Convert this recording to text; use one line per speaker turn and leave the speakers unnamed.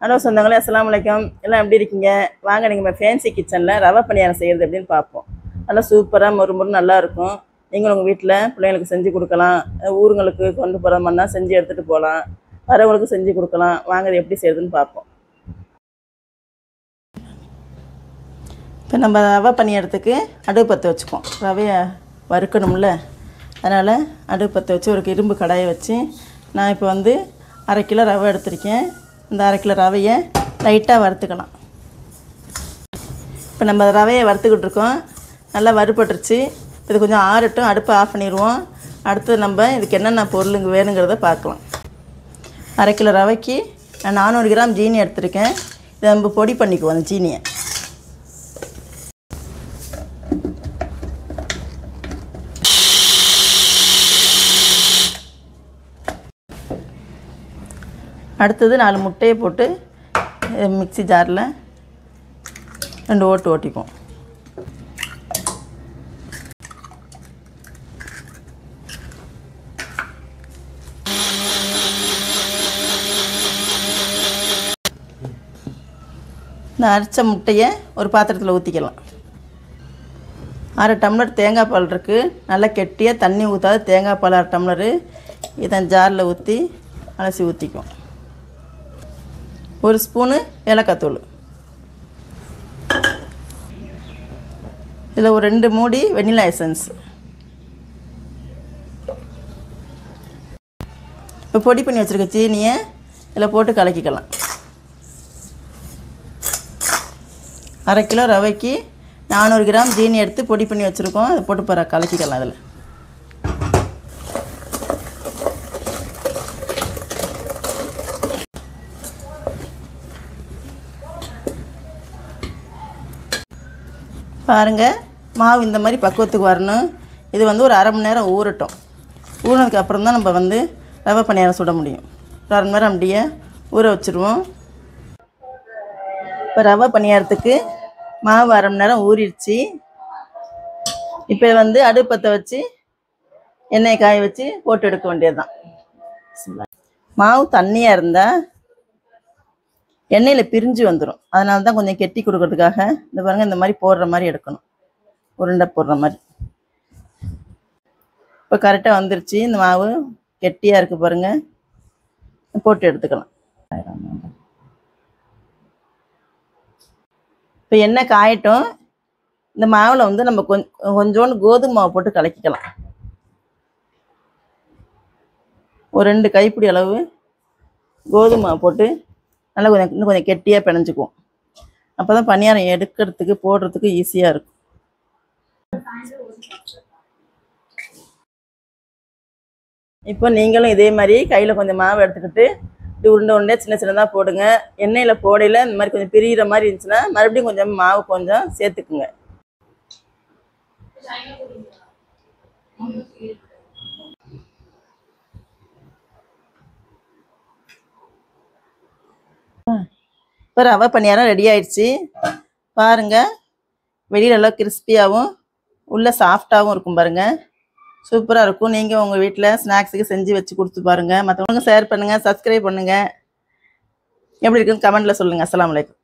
Hello சொந்தங்களே, அஸ்ஸலாமு அலைக்கும். எல்லாம் எப்படி இருக்கீங்க? வாங்க நீங்கள் ஃபேன்சி கிச்சனில் ரவை பணியாரம் செய்கிறது எப்படின்னு பார்ப்போம். நல்லா சூப்பராக மொறு நல்லாயிருக்கும். நீங்களும் உங்கள் வீட்டில் பிள்ளைங்களுக்கு செஞ்சு கொடுக்கலாம். ஊருங்களுக்கு கொண்டு போகிற மாதிரினா செஞ்சு எடுத்துகிட்டு போகலாம். வரவங்களுக்கு செஞ்சு கொடுக்கலாம். வாங்க இது எப்படி செய்கிறதுன்னு பார்ப்போம். இப்போ நம்ம ரவை பணியாரத்துக்கு அடுப்பு பற்ற வச்சுப்போம். ரவையை வறுக்கணும்ல, அதனால் அடுப்பு பற்ற வச்சு ஒரு இரும்பு கடாயை வச்சு நான் இப்போ வந்து 1/2 கிலோ ரவை எடுத்திருக்கேன். இந்த 1/2 கிலோ ரவையை லைட்டாக வறுத்துக்கலாம். இப்போ நம்ம ரவையை வறுத்துக்கிட்டு இருக்கோம். நல்லா வறுபட்டுருச்சு. இது கொஞ்சம் ஆறட்டும். அடுப்பை ஆஃப் பண்ணிடுவோம். அடுத்து நம்ம இதுக்கு என்னென்ன பொருளுங்க வேணுங்கிறத பார்க்கலாம். 1/2 கிலோ ரவைக்கு நான் 400 கிராம் ஜீனி எடுத்திருக்கேன். இதை நம்ம பொடி பண்ணிக்குவோம். அந்த ஜீனியை அடுத்தது 4 முட்டையை போட்டு மிக்ஸி ஜாரில் 2 ஓட்டு ஓட்டிப்போம். இந்த அரைச்ச முட்டையை ஒரு பாத்திரத்தில் ஊற்றிக்கலாம். 1/2 டம்ளர் தேங்காய் பால் இருக்குது. நல்லா கெட்டியாக தண்ணி ஊற்றாத தேங்காய் பால் 1/2 டம்ளரு. இதை ஜாரில் ஊற்றி அலசி ஊற்றிக்குவோம். 1 ஸ்பூனு ஏலக்காய் தூள். இதில் ஒரு 2 மூடி வெண்ணிலா எசன்ஸ். இப்போ பொடி பண்ணி வச்சுருக்க சீனியை இதில் போட்டு கலக்கிக்கலாம். 1/2 கிலோ ரவைக்கு 400 கிராம் ஜீனி எடுத்து பொடி பண்ணி வச்சுருக்கோம். அதை போட்டு கலக்கிக்கலாம். அதில் பாருங்கள், மாவு இந்த மாதிரி பக்குவத்துக்கு வரணும். இது வந்து ஒரு 1/2 மணி நேரம் ஊறட்டும். ஊறினதுக்கு அப்புறம் தான் நம்ம வந்து ரவை பணியாரம் சுட முடியும். ஒரு 1/2 மணி நேரம் அப்படியே ஊற வச்சுருவோம். இப்போ ரவை பணியாரத்துக்கு மாவு 1/2 மணி நேரம் ஊறிடுச்சு. இப்போ வந்து அடுப்பு பற்ற வச்சு எண்ணெயை காய வச்சு போட்டு எடுக்க வேண்டியது தான். மாவு தண்ணியாக இருந்தால் எண்ணெயில் பிரிஞ்சு வந்துடும். அதனால தான் கொஞ்சம் கெட்டி கொடுக்கறதுக்காக இந்த பாருங்கள், இந்த மாதிரி போடுற மாதிரி எடுக்கணும். உருண்டை போடுற மாதிரி. இப்போ கரெக்டாக வந்துருச்சு. இந்த மாவு கெட்டியாக இருக்குது பாருங்கள். போட்டு எடுத்துக்கலாம். இப்போ எண்ணெய் காயட்டும். இந்த மாவில் வந்து நம்ம கொஞ்சோண்டு கோதுமை மாவு போட்டு கலக்கிக்கலாம். ஒரு 2 கைப்பிடி அளவு கோதுமை மாவு போட்டு நல்லா இன்னும் கொஞ்சம் கெட்டியாக பிணைஞ்சிக்குவோம். அப்போ தான் பணியாரம் எடுக்கிறதுக்கு போடுறதுக்கு ஈஸியாக இருக்கும். இப்போ நீங்களும் இதே மாதிரி கையில் கொஞ்சம் மாவு எடுத்துக்கிட்டு இப்படி உருண்டை சின்ன சின்னதாக போடுங்க. எண்ணெயில் போடையில் இந்த மாதிரி கொஞ்சம் பிரிகிற மாதிரி இருந்துச்சுன்னா மறுபடியும் கொஞ்சம் மாவு கொஞ்சம் சேர்த்துக்குங்க. இப்போ ரவை பணியாரம் ரெடி ஆயிடுச்சு. பாருங்கள், வெளியில் நல்லா கிறிஸ்பியாகவும் உள்ளே சாஃப்டாகவும் இருக்கும் பாருங்கள். சூப்பராக இருக்கும். நீங்கள் உங்கள் வீட்டில் ஸ்நாக்ஸுக்கு செஞ்சு வச்சு கொடுத்து பாருங்கள். மற்றவங்களுக்கு ஷேர் பண்ணுங்கள், சப்ஸ்கிரைப் பண்ணுங்கள். எப்படி இருக்குன்னு கமெண்ட்டில் சொல்லுங்கள். அஸ்ஸலாமு அலைக்கும்.